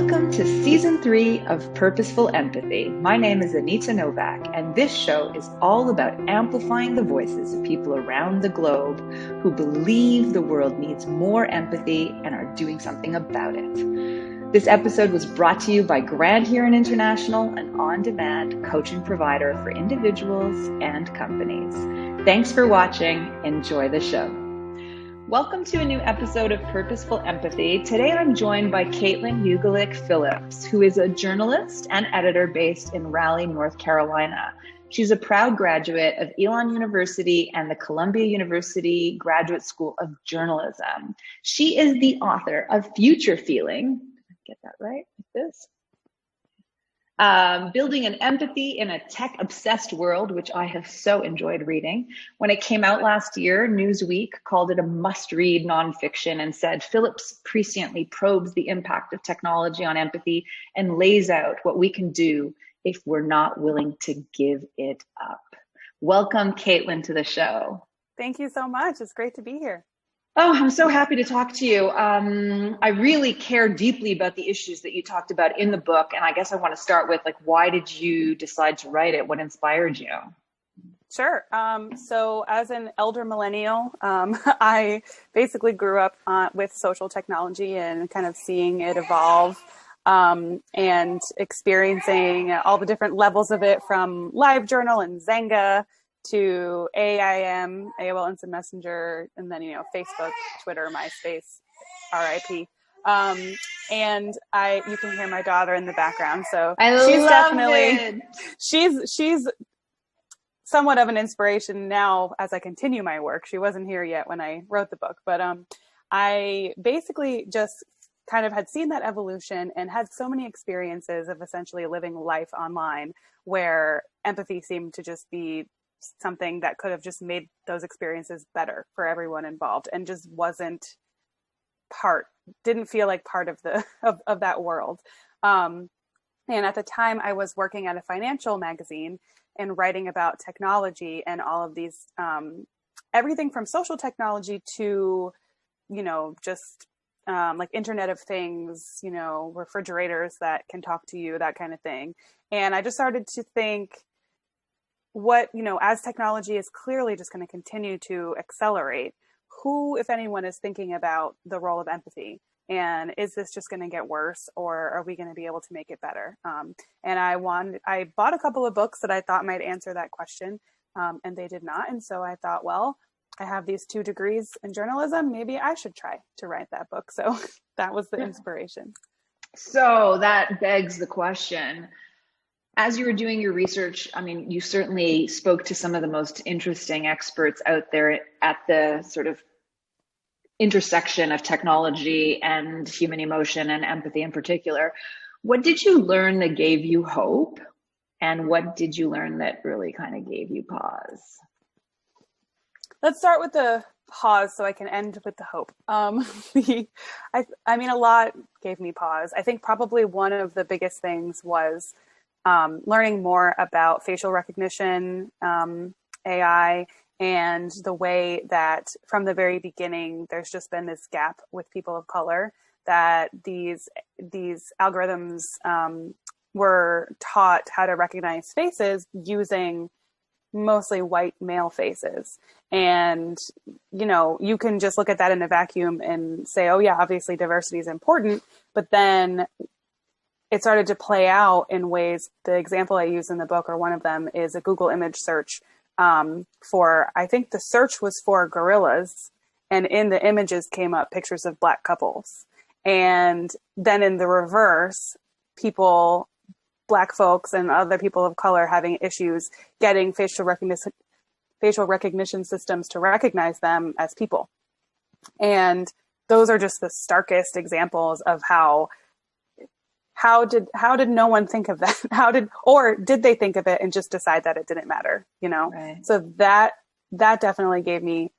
Welcome to Season 3 of Purposeful Empathy. My name is Anita Novak, and this show is all about amplifying the voices of people around the globe who believe the world needs more empathy and are doing something about it. This episode was brought to you by Grand Huron International, an on-demand coaching provider for individuals and companies. Thanks for watching. Enjoy the show. Welcome to a new episode of Purposeful Empathy. Today I'm joined by Kaitlin Ugolik Phillips, who is a journalist and editor based in Raleigh, North Carolina. She's a proud graduate of Elon University and the Columbia University Graduate School of Journalism. She is the author of Future Feeling. Get that right? Like this. Building an Empathy in a Tech-Obsessed World, which I have so enjoyed reading. When it came out last year, Newsweek called it a must-read nonfiction and said, Phillips presciently probes the impact of technology on empathy and lays out what we can do if we're not willing to give it up. Welcome, Kaitlin, to the show. Thank you so much. It's great to be here. Oh, I'm so happy to talk to you. I really care deeply about the issues that you talked about in the book. And I guess I want to start with, why did you decide to write it? What inspired you? Sure. So as an elder millennial, I basically grew up with social technology and kind of seeing it evolve and experiencing all the different levels of it, from LiveJournal and Zanga to AIM, AOL Instant Messenger, and then, Facebook, Twitter, MySpace, RIP. And you can hear my daughter in the background. So she's somewhat of an inspiration now as I continue my work. She wasn't here yet when I wrote the book, but I basically just kind of had seen that evolution and had so many experiences of essentially living life online where empathy seemed to just be something that could have just made those experiences better for everyone involved, and just didn't feel like part of of that world. And at the time I was working at a financial magazine and writing about technology and all of these, everything from social technology to, just like Internet of Things, refrigerators that can talk to you, that kind of thing. And I just started to think, as technology is clearly just going to continue to accelerate, who, if anyone, is thinking about the role of empathy? And is this just going to get worse, or are we going to be able to make it better? And I bought a couple of books that I thought might answer that question, and they did not. And so I thought, well, I have these 2 degrees in journalism. Maybe I should try to write that book. So that was the inspiration. So that begs the question. As you were doing your research, you certainly spoke to some of the most interesting experts out there at the sort of intersection of technology and human emotion and empathy in particular. What did you learn that gave you hope? And what did you learn that really kind of gave you pause? Let's start with the pause so I can end with the hope. A lot gave me pause. I think probably one of the biggest things was learning more about facial recognition, AI, and the way that from the very beginning, there's just been this gap with people of color, that these algorithms were taught how to recognize faces using mostly white male faces. And, you can just look at that in a vacuum and say, oh yeah, obviously diversity is important, but then it started to play out in ways. The example I use in the book, or one of them, is a Google image search I think the search was for gorillas, and in the images came up pictures of Black couples. And then in the reverse, Black folks and other people of color having issues getting facial recognition systems to recognize them as people. And those are just the starkest examples of how did no one think of that? Or did they think of it and just decide that it didn't matter, Right. So that definitely gave me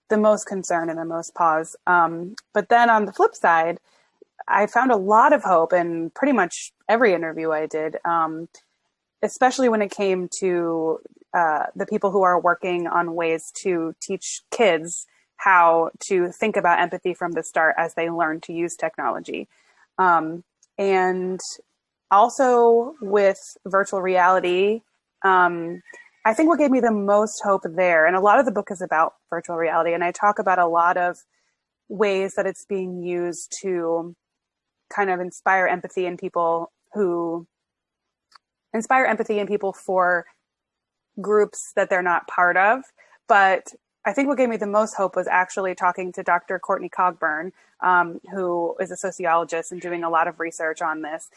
the most concern and the most pause. But then on the flip side, I found a lot of hope in pretty much every interview I did, especially when it came to the people who are working on ways to teach kids how to think about empathy from the start as they learn to use technology. And also with virtual reality, I think what gave me the most hope there, and a lot of the book is about virtual reality, and I talk about a lot of ways that it's being used to kind of inspire empathy in people for groups that they're not part of. But I think what gave me the most hope was actually talking to Dr. Courtney Cogburn, who is a sociologist and doing a lot of research on this.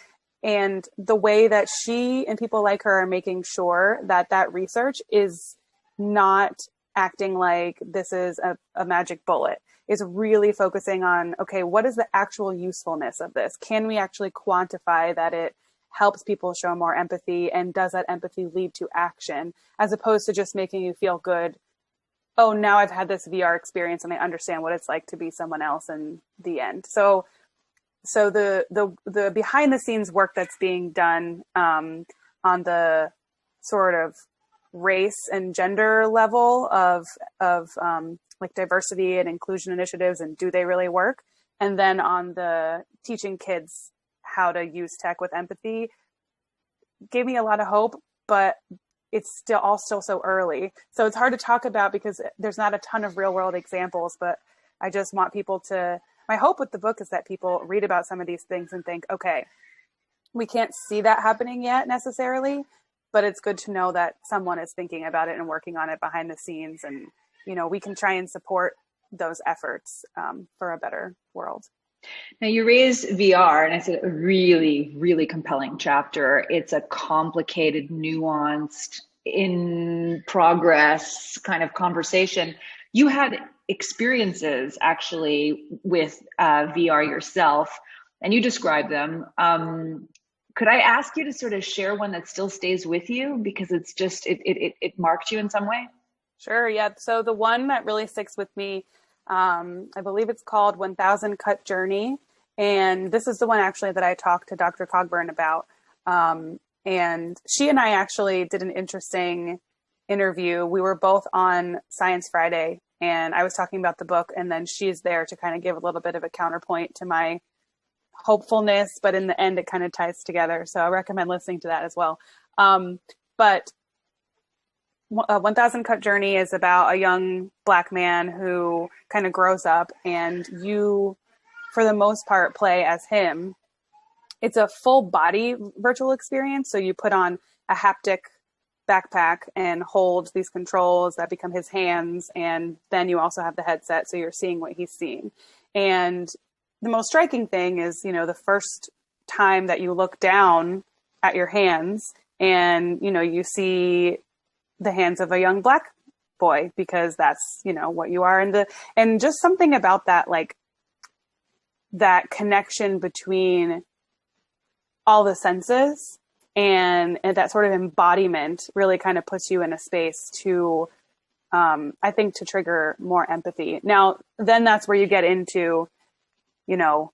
And the way that she and people like her are making sure that that research is not acting like this is a magic bullet, is really focusing on, okay, what is the actual usefulness of this? Can we actually quantify that it helps people show more empathy, and does that empathy lead to action, as opposed to just making you feel good? Oh, now I've had this VR experience and I understand what it's like to be someone else in the end. So the behind the scenes work that's being done on the sort of race and gender level of like diversity and inclusion initiatives, and do they really work? And then on the teaching kids how to use tech with empathy, gave me a lot of hope, but it's still so early. So it's hard to talk about because there's not a ton of real world examples, but I just want people to, my hope with the book is that people read about some of these things and think, okay, we can't see that happening yet necessarily, but it's good to know that someone is thinking about it and working on it behind the scenes. And, you know, we can try and support those efforts for a better world. Now, you raised VR, and it's a really, really compelling chapter. It's a complicated, nuanced, in progress kind of conversation. You had experiences actually with VR yourself, and you described them. Could I ask you to sort of share one that still stays with you because it's just, it marked you in some way? Sure, yeah. So the one that really sticks with me, I believe it's called 1000 Cut Journey. And this is the one actually that I talked to Dr. Cogburn about. And she and I actually did an interesting interview. We were both on Science Friday, and I was talking about the book, and then she's there to kind of give a little bit of a counterpoint to my hopefulness, but in the end, it kind of ties together. So I recommend listening to that as well. But 1000 Cut Journey is about a young Black man who kind of grows up, and you, for the most part, play as him. It's a full body virtual experience. So you put on a haptic backpack and hold these controls that become his hands. And then you also have the headset. So you're seeing what he's seeing. And the most striking thing is, you know, the first time that you look down at your hands and, you know, you see the hands of a young Black boy, because that's, you know, what you are. And just something about that, like that connection between all the senses and that sort of embodiment really kind of puts you in a space to, I think, to trigger more empathy. Now, then that's where you get into, you know,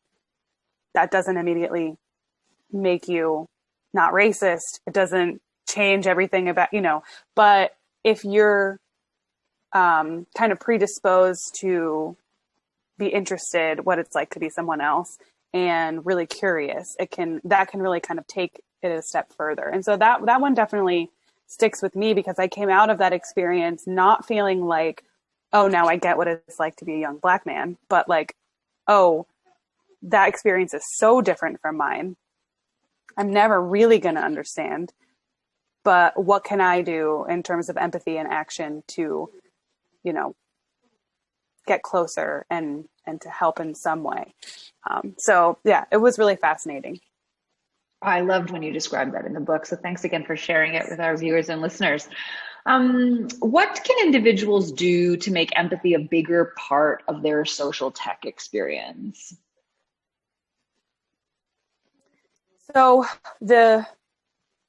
that doesn't immediately make you not racist. It doesn't change everything about, you know, but if you're kind of predisposed to be interested what it's like to be someone else and really curious, that can really kind of take it a step further. And so that one definitely sticks with me, because I came out of that experience not feeling like, oh, now I get what it's like to be a young Black man, but like, oh, that experience is so different from mine. I'm never really going to understand, but what can I do in terms of empathy and action to, you know, get closer and to help in some way. So yeah, it was really fascinating. I loved when you described that in the book. So thanks again for sharing it with our viewers and listeners. What can individuals do to make empathy a bigger part of their social tech experience? So the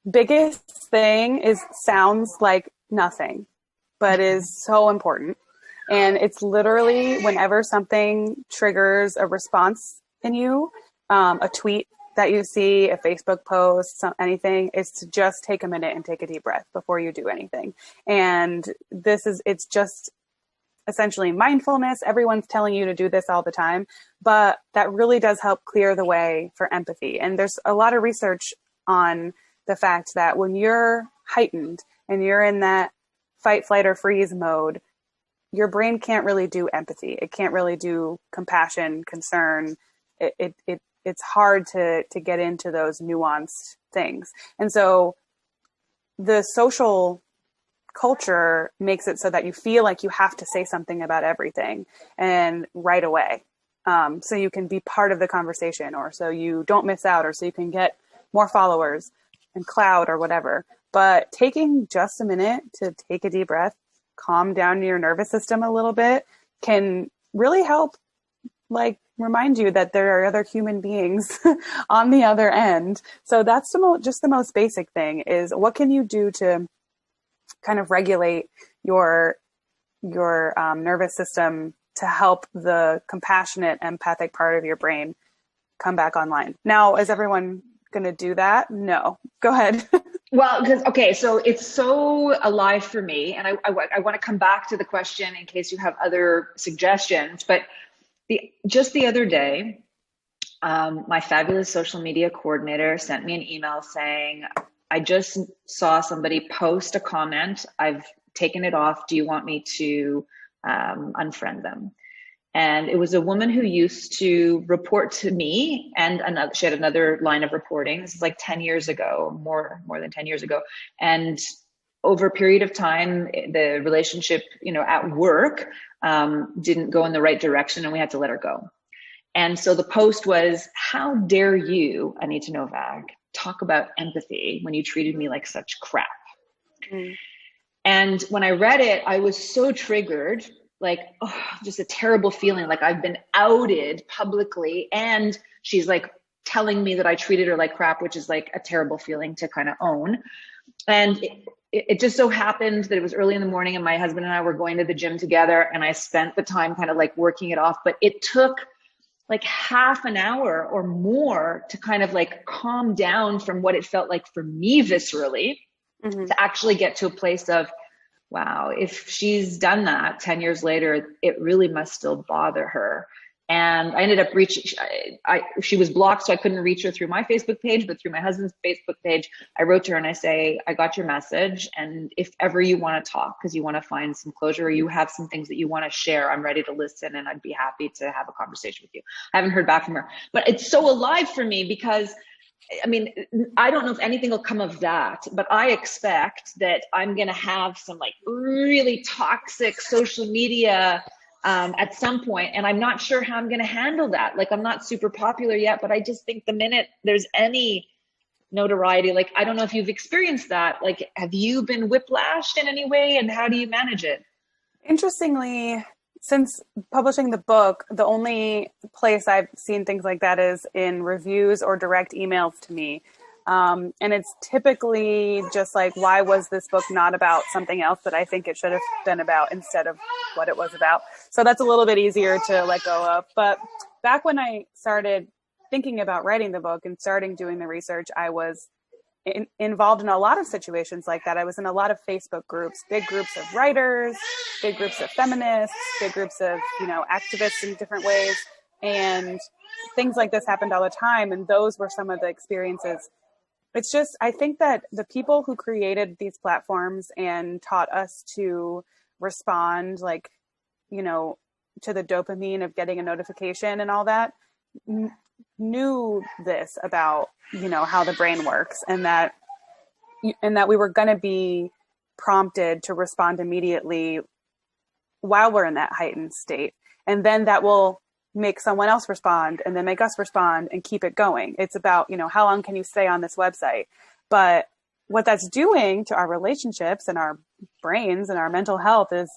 biggest thing sounds like nothing, but is so important. And it's literally whenever something triggers a response in you, a tweet that you see, a Facebook post, anything, is to just take a minute and take a deep breath before you do anything. And it's essentially mindfulness. Everyone's telling you to do this all the time, but that really does help clear the way for empathy. And there's a lot of research on the fact that when you're heightened and you're in that fight, flight, or freeze mode, your brain can't really do empathy. It can't really do compassion, concern. It's hard to get into those nuanced things. And so the social culture makes it so that you feel like you have to say something about everything and right away. So you can be part of the conversation, or so you don't miss out, or so you can get more followers and clout or whatever. But taking just a minute to take a deep breath, calm down your nervous system a little bit, can really help, like, remind you that there are other human beings on the other end. So that's just the most basic thing, is what can you do to kind of regulate your nervous system to help the compassionate, empathic part of your brain come back online. Now, is everyone going to do that? No. Go ahead. Well, so it's so alive for me, and I want to come back to the question in case you have other suggestions. But just the other day, my fabulous social media coordinator sent me an email saying, I just saw somebody post a comment. I've taken it off. Do you want me to unfriend them? And it was a woman who used to report to me, and she had another line of reporting. This is like 10 years ago, more than 10 years ago. And over a period of time, the relationship, at work didn't go in the right direction, and we had to let her go. And so the post was, how dare you, Anita Novak, talk about empathy when you treated me like such crap? Mm. And when I read it, I was so triggered, like, just a terrible feeling, like I've been outed publicly, and she's like telling me that I treated her like crap, which is like a terrible feeling to kind of own. And it just so happened that it was early in the morning, and my husband and I were going to the gym together, and I spent the time kind of like working it off, but it took like half an hour or more to kind of like calm down from what it felt like for me viscerally, mm-hmm. to actually get to a place of, wow, if she's done that 10 years later, it really must still bother her. And I ended up she was blocked, so I couldn't reach her through my Facebook page, but through my husband's Facebook page, I wrote to her and I say, I got your message. And if ever you want to talk, because you want to find some closure, or you have some things that you want to share, I'm ready to listen, and I'd be happy to have a conversation with you. I haven't heard back from her, but it's so alive for me because, I mean, I don't know if anything will come of that, but I expect that I'm going to have some like really toxic social media at some point, and I'm not sure how I'm going to handle that. Like, I'm not super popular yet, but I just think the minute there's any notoriety, like, I don't know if you've experienced that. Like, have you been whiplashed in any way, and how do you manage it? Interestingly, since publishing the book, the only place I've seen things like that is in reviews or direct emails to me. And it's typically just like, why was this book not about something else that I think it should have been about instead of what it was about? So that's a little bit easier to let go of. But back when I started thinking about writing the book and starting doing the research, I was involved in a lot of situations like that. I was in a lot of Facebook groups, big groups of writers, big groups of feminists, big groups of, activists in different ways. And things like this happened all the time. And those were some of the experiences. It's just, I think that the people who created these platforms and taught us to respond, like, to the dopamine of getting a notification and all that, knew this about, how the brain works, and that we were going to be prompted to respond immediately while we're in that heightened state. And then that will make someone else respond, and then make us respond, and keep it going. It's about, how long can you stay on this website? But what that's doing to our relationships and our brains and our mental health is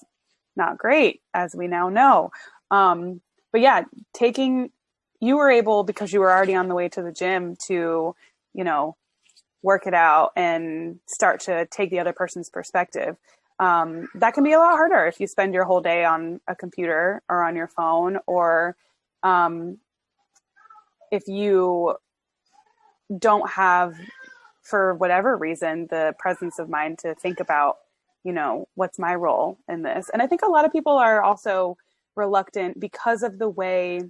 not great, as we now know. But yeah, you were able, because you were already on the way to the gym, to, work it out and start to take the other person's perspective. That can be a lot harder if you spend your whole day on a computer or on your phone, or if you don't have, for whatever reason, the presence of mind to think about what's my role in this? And I think a lot of people are also reluctant because of the way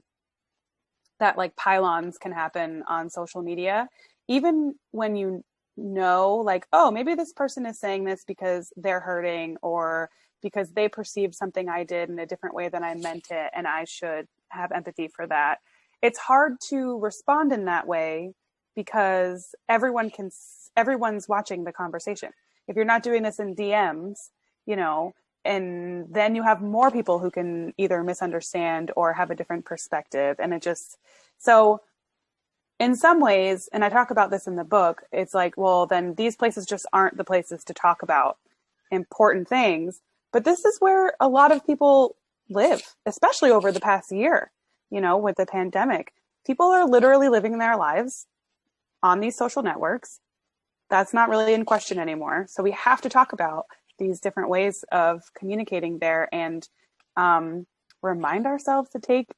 that like pylons can happen on social media, even when like, oh, maybe this person is saying this because they're hurting or because they perceived something I did in a different way than I meant it, and I should have empathy for that. It's hard to respond in that way because everyone's watching the conversation. If you're not doing this in DMs, and then you have more people who can either misunderstand or have a different perspective. And so in some ways, and I talk about this in the book, it's like, well, then these places just aren't the places to talk about important things. But this is where a lot of people live, especially over the past year, with the pandemic. People are literally living their lives on these social networks. That's not really in question anymore. So we have to talk about these different ways of communicating there and remind ourselves to take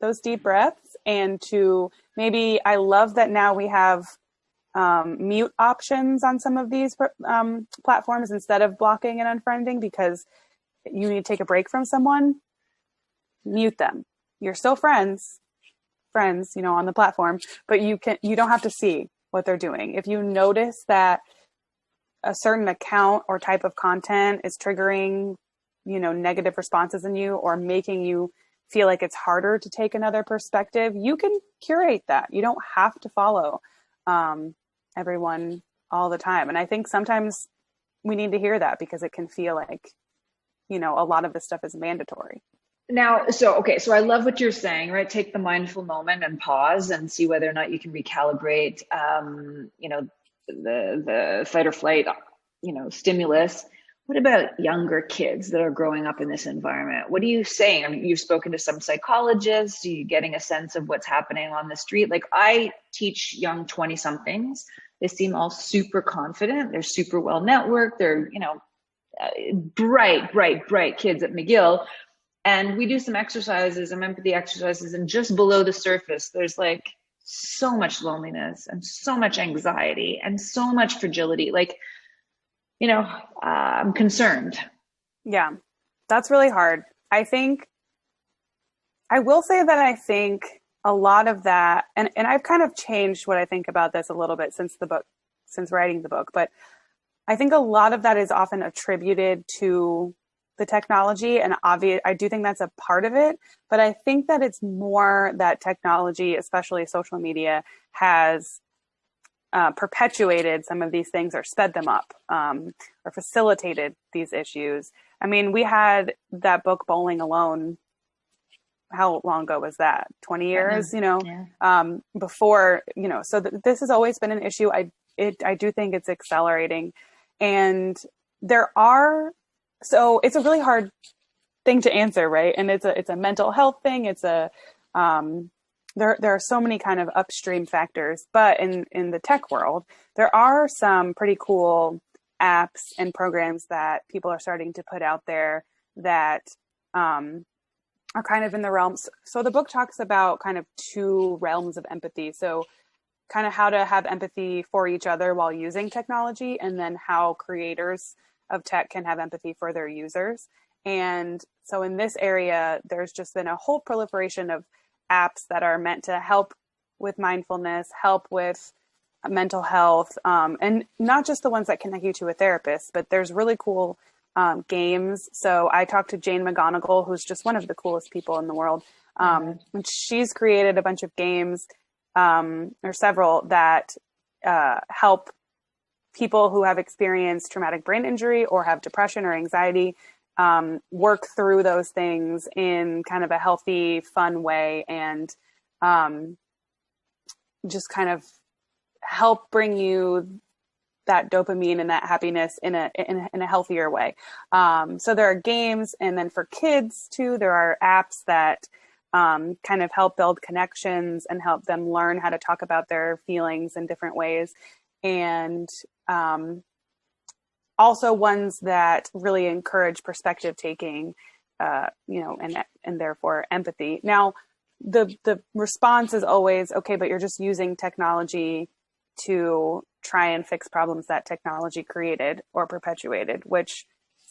those deep breaths and to maybe, I love that now we have mute options on some of these platforms instead of blocking and unfriending, because you need to take a break from someone, mute them. You're still friends, on the platform, but you don't have to see what they're doing. If you notice that a certain account or type of content is triggering, negative responses in you or making you feel like it's harder to take another perspective, you can curate that. You don't have to follow everyone all the time. And I think sometimes we need to hear that because it can feel like, a lot of this stuff is mandatory. Now, so I love what you're saying, right? Take the mindful moment and pause and see whether or not you can recalibrate, the fight or flight, stimulus. What about younger kids that are growing up in this environment? What are you saying? I mean, you've spoken to some psychologists. Are you getting a sense of what's happening on the street? Like, I teach young 20-somethings. They seem all super confident. They're super well networked. They're, bright kids at McGill. And we do some exercises, some empathy exercises, and just below the surface, there's like so much loneliness and so much anxiety and so much fragility. Like, I'm concerned. Yeah, that's really hard. I will say that I think a lot of that, and I've kind of changed what I think about this a little bit since writing the book, but I think a lot of that is often attributed to the technology, and I do think that's a part of it, but I think that it's more that technology, especially social media, has perpetuated some of these things or sped them up or facilitated these issues. I mean, we had that book Bowling Alone. How long ago was that? 20 years, Yeah. Before, so this has always been an issue. I do think it's accelerating, and so it's a really hard thing to answer, right? And it's a mental health thing. It's there are so many kind of upstream factors, but in the tech world, there are some pretty cool apps and programs that people are starting to put out there that are kind of in the realms. So the book talks about kind of two realms of empathy. So kind of how to have empathy for each other while using technology, and then how creators of tech can have empathy for their users. And so in this area, there's just been a whole proliferation of apps that are meant to help with mindfulness, help with mental health, and not just the ones that connect you to a therapist, but there's really cool games. So I talked to Jane McGonigal, who's just one of the coolest people in the world. And she's created a bunch of games, or several, that help people who have experienced traumatic brain injury or have depression or anxiety work through those things in kind of a healthy, fun way, and just kind of help bring you that dopamine and that happiness in a healthier way. So there are games, and then for kids too, there are apps that kind of help build connections and help them learn how to talk about their feelings in different ways. And also ones that really encourage perspective taking, and therefore empathy. Now, the response is always, okay, but you're just using technology to try and fix problems that technology created or perpetuated, which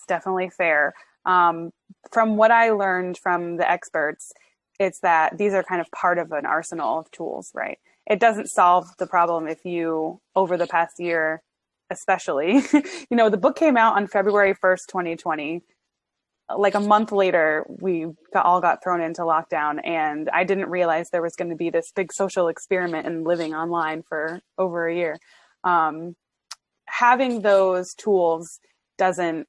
definitely fair. From what I learned from the experts, it's that these are kind of part of an arsenal of tools, right? It doesn't solve the problem if you, over the past year, especially, the book came out on February 1st, 2020. Like a month later, we all got thrown into lockdown, and I didn't realize there was going to be this big social experiment in living online for over a year. Having those tools doesn't,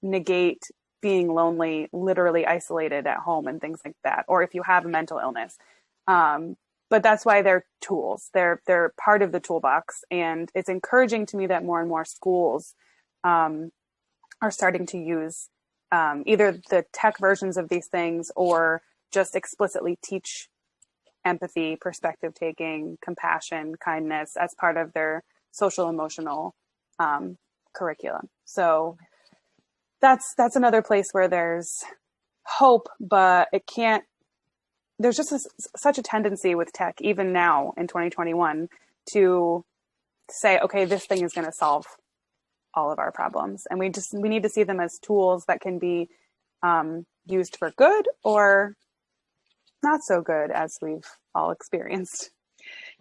negate being lonely, literally isolated at home and things like that, or if you have a mental illness. But that's why they're tools. They're part of the toolbox, and it's encouraging to me that more and more schools are starting to use either the tech versions of these things or just explicitly teach empathy, perspective taking, compassion, kindness as part of their social emotional curriculum. So that's another place where there's hope, but it can't. There's just such a tendency with tech, even now in 2021, to say, okay, this thing is going to solve all of our problems. And we need to see them as tools that can be used for good or not so good, as we've all experienced.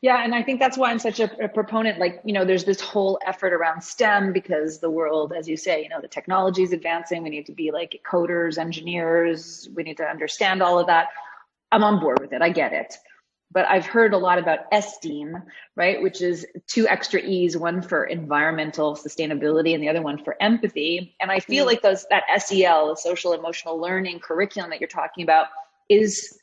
Yeah, and I think that's why I'm such a proponent. Like, there's this whole effort around STEM because the world, as you say, the technology is advancing. We need to be like coders, engineers. We need to understand all of that. I'm on board with it. I get it. But I've heard a lot about STEAM, right? Which is 2 extra E's, one for environmental sustainability and the other one for empathy. And I feel like that SEL, the social emotional learning curriculum that you're talking about, is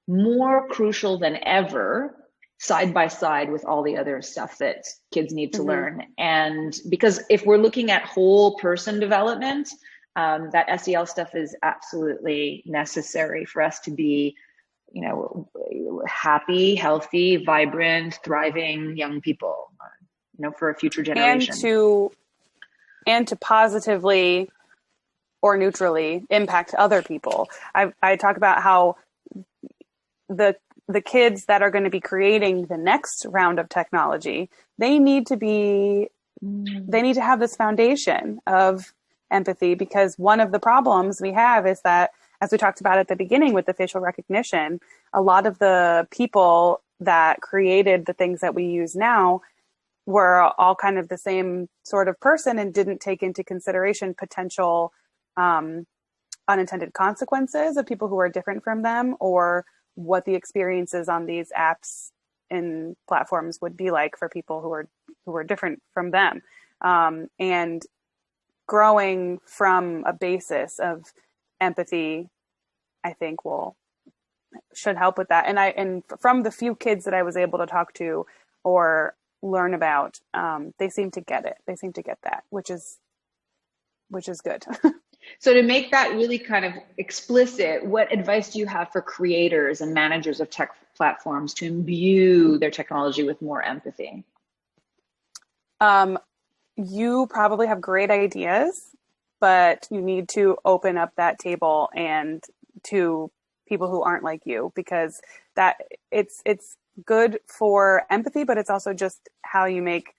more crucial than ever, side by side with all the other stuff that kids need to learn. And because if we're looking at whole person development, that SEL stuff is absolutely necessary for us to be, happy, healthy, vibrant, thriving young people, for a future generation. And to positively or neutrally impact other people. I talk about how the kids that are going to be creating the next round of technology, they need to have this foundation of empathy, because one of the problems we have is that, as we talked about at the beginning with the facial recognition, a lot of the people that created the things that we use now were all kind of the same sort of person and didn't take into consideration potential unintended consequences of people who are different from them, or what the experiences on these apps and platforms would be like for people who are different from them. And growing from a basis of empathy, I think should help with that. And from the few kids that I was able to talk to or learn about, they seem to get it. They seem to get that, which is good. So to make that really kind of explicit, what advice do you have for creators and managers of tech platforms to imbue their technology with more empathy? You probably have great ideas, but you need to open up that table and to people who aren't like you, because that it's good for empathy, but it's also just how you make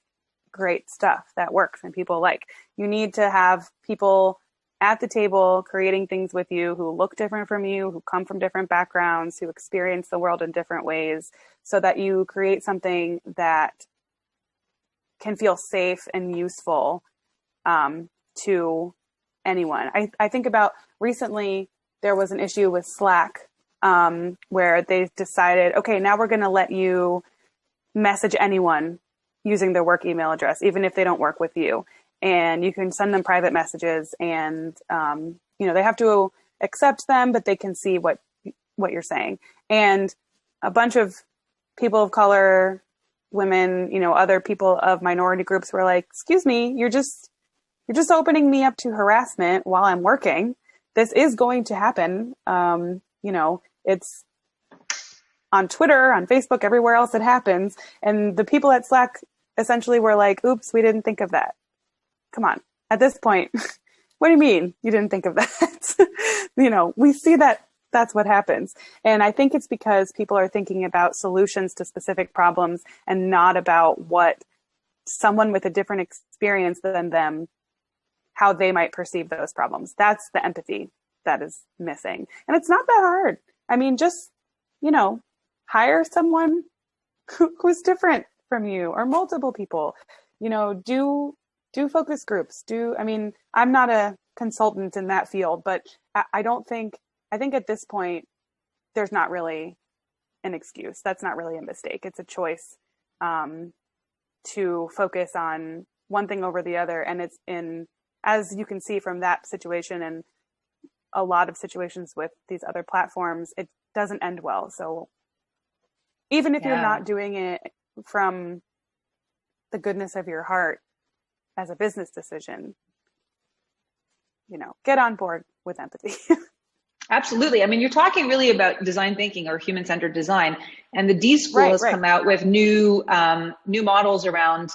great stuff that works and people like. You need to have people at the table creating things with you who look different from you, who come from different backgrounds, who experience the world in different ways, so that you create something that can feel safe and useful to anyone. I think about recently, there was an issue with Slack where they decided, okay, now we're going to let you message anyone using their work email address, even if they don't work with you. And you can send them private messages, and they have to accept them, but they can see what you're saying. And a bunch of people of color, women, other people of minority groups were like, excuse me, you're just opening me up to harassment while I'm working. This is going to happen. It's on Twitter, on Facebook, everywhere else it happens. And the people at Slack essentially were like, oops, we didn't think of that. Come on. At this point, what do you mean you didn't think of that? We see that that's what happens. And I think it's because people are thinking about solutions to specific problems and not about what someone with a different experience than them how they might perceive those problems. That's the empathy that is missing. And it's not that hard. I mean, just, hire someone who's different from you, or multiple people, do focus groups. I'm not a consultant in that field, but I think at this point, there's not really an excuse. That's not really a mistake. It's a choice to focus on one thing over the other. And as you can see from that situation and a lot of situations with these other platforms, it doesn't end well. So even if you're not doing it from the goodness of your heart as a business decision, get on board with empathy. Absolutely. I mean, you're talking really about design thinking or human-centered design, and the D School has come out with new models around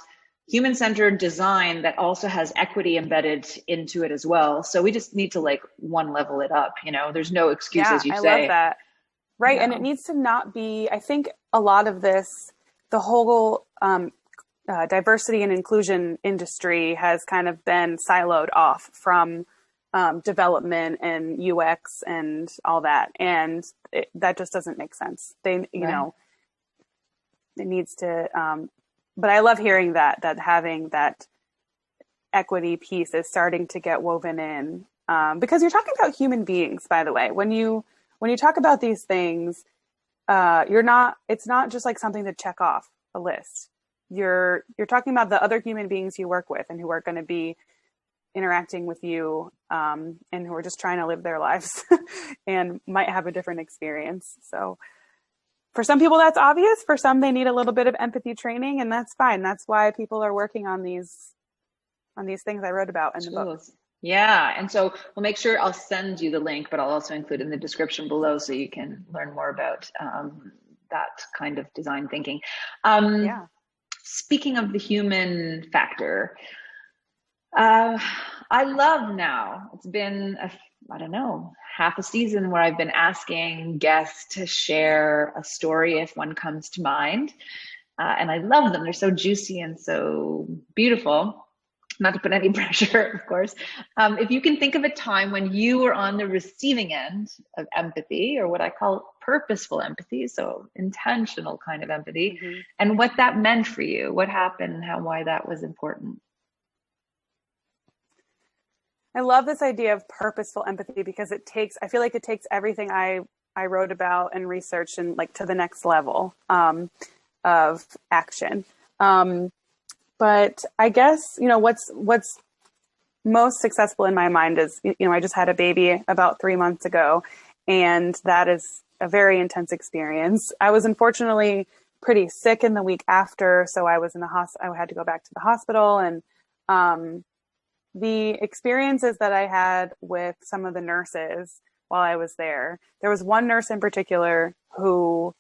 human-centered design that also has equity embedded into it as well. So we just need to one level it up. There's no excuse, as you say. I love that. Right. And it needs to not be, I think a lot of this, the whole diversity and inclusion industry has kind of been siloed off from development and UX and all that. And that just doesn't make sense. It needs to, but I love hearing that having that equity piece is starting to get woven in, because you're talking about human beings, by the way. When you talk about these things, it's not just like something to check off a list. You're talking about the other human beings you work with and who are going to be interacting with you, and who are just trying to live their lives and might have a different experience. So for some people that's obvious. For some, they need a little bit of empathy training, and that's fine. That's why people are working on these things I wrote about in the book. Yeah. And so we'll make sure I'll send you the link, but I'll also include in the description below so you can learn more about that kind of design thinking. Speaking of the human factor, I love now, it's been, half a season where I've been asking guests to share a story if one comes to mind. And I love them. They're so juicy and so beautiful. Not to put any pressure, of course. If you can think of a time when you were on the receiving end of empathy, or what I call purposeful empathy, so intentional kind of empathy, and what that meant for you, what happened, and why that was important. I love this idea of purposeful empathy because I feel like it takes everything I wrote about and researched and to the next level of action. But I guess, what's most successful in my mind is, I just had a baby about 3 months ago, and that is a very intense experience. I was unfortunately pretty sick in the week after, so I was in the I had to go back to the hospital, and the experiences that I had with some of the nurses while I was there was one nurse in particular who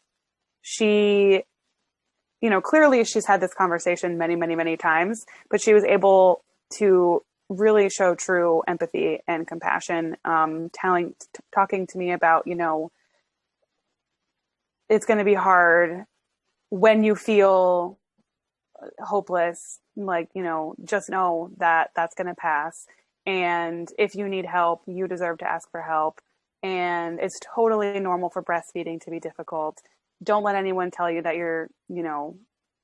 clearly she's had this conversation many, many, many times, but she was able to really show true empathy and compassion, talking to me about, it's going to be hard when you feel hopeless, just know that that's going to pass. And if you need help, you deserve to ask for help. And it's totally normal for breastfeeding to be difficult. Don't let anyone tell you that you're,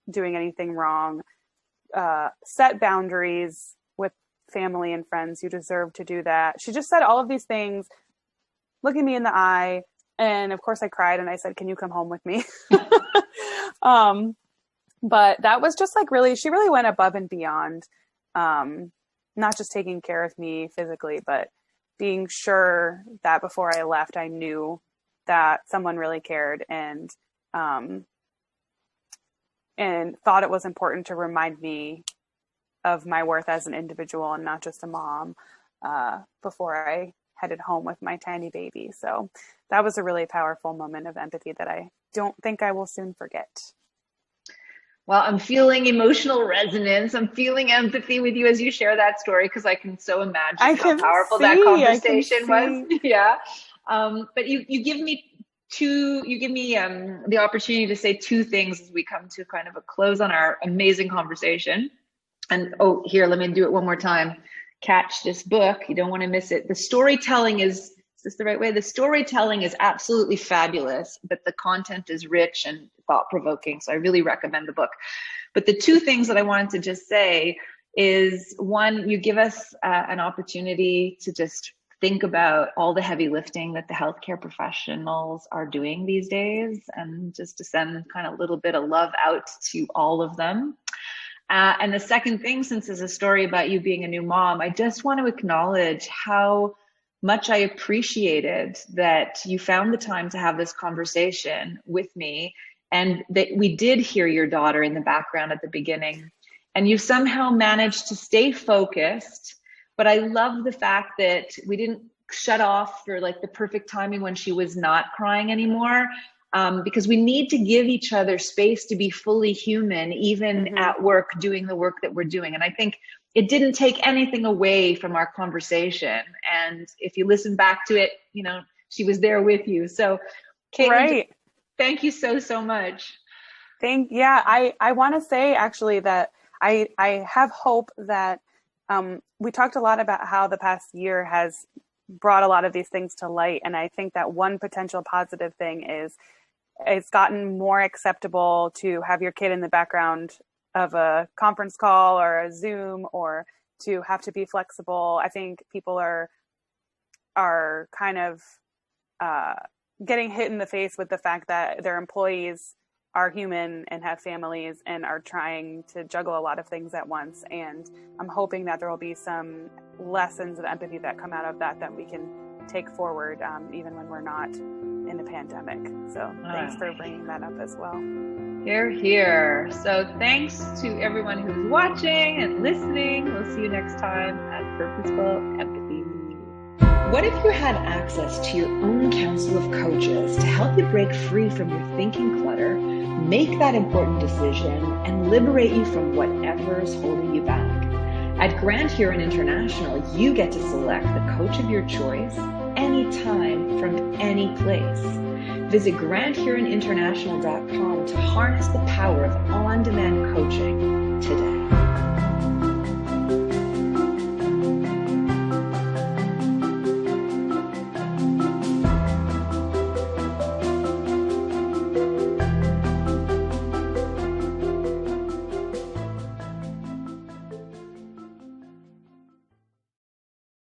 doing anything wrong. Set boundaries with family and friends. You deserve to do that. She just said all of these things, looking me in the eye. And of course I cried and I said, can you come home with me? But that was just she really went above and beyond, not just taking care of me physically, but being sure that before I left, I knew that someone really cared and thought it was important to remind me of my worth as an individual and not just a mom, before I headed home with my tiny baby. So that was a really powerful moment of empathy that I don't think I will soon forget. Well, I'm feeling emotional resonance. I'm feeling empathy with you as you share that story, because I can so imagine how powerful that conversation was. Yeah. But you give me the opportunity to say two things as we come to kind of a close on our amazing conversation. And here, let me do it one more time. catch this book. You don't want to miss it. The storytelling is this the right way? The storytelling is absolutely fabulous, but the content is rich and thought-provoking. So I really recommend the book. But the two things that I wanted to just say is, one, you give us an opportunity to just think about all the heavy lifting that the healthcare professionals are doing these days, and just to send kind of a little bit of love out to all of them. And the second thing, since there's a story about you being a new mom, I just want to acknowledge how much I appreciated that you found the time to have this conversation with me, and that we did hear your daughter in the background at the beginning, and you somehow managed to stay focused. But I love the fact that we didn't shut off for like the perfect timing when she was not crying anymore, because we need to give each other space to be fully human, even at work, doing the work that we're doing. And I think it didn't take anything away from our conversation. And if you listen back to it, you know, she was there with you. So Kaitlin, right. Thank you so, so much. I want to say actually that I have hope that we talked a lot about how the past year has brought a lot of these things to light. And I think that one potential positive thing is it's gotten more acceptable to have your kid in the background of a conference call or a Zoom, or to have to be flexible. I think people are kind of getting hit in the face with the fact that their employees are human and have families and are trying to juggle a lot of things at once. And I'm hoping that there will be some lessons of empathy that come out of that we can take forward, even when we're not in a pandemic. So thanks for bringing that up as well. Hear, hear. So thanks to everyone who's watching and listening. We'll see you next time at Purposeful Empathy. What if you had access to your own council of coaches to help you break free from your thinking clutter, make that important decision, and liberate you from whatever is holding you back? At Grant Huron International, you get to select the coach of your choice anytime from any place. Visit granthuroninternational.com to harness the power of on-demand coaching today.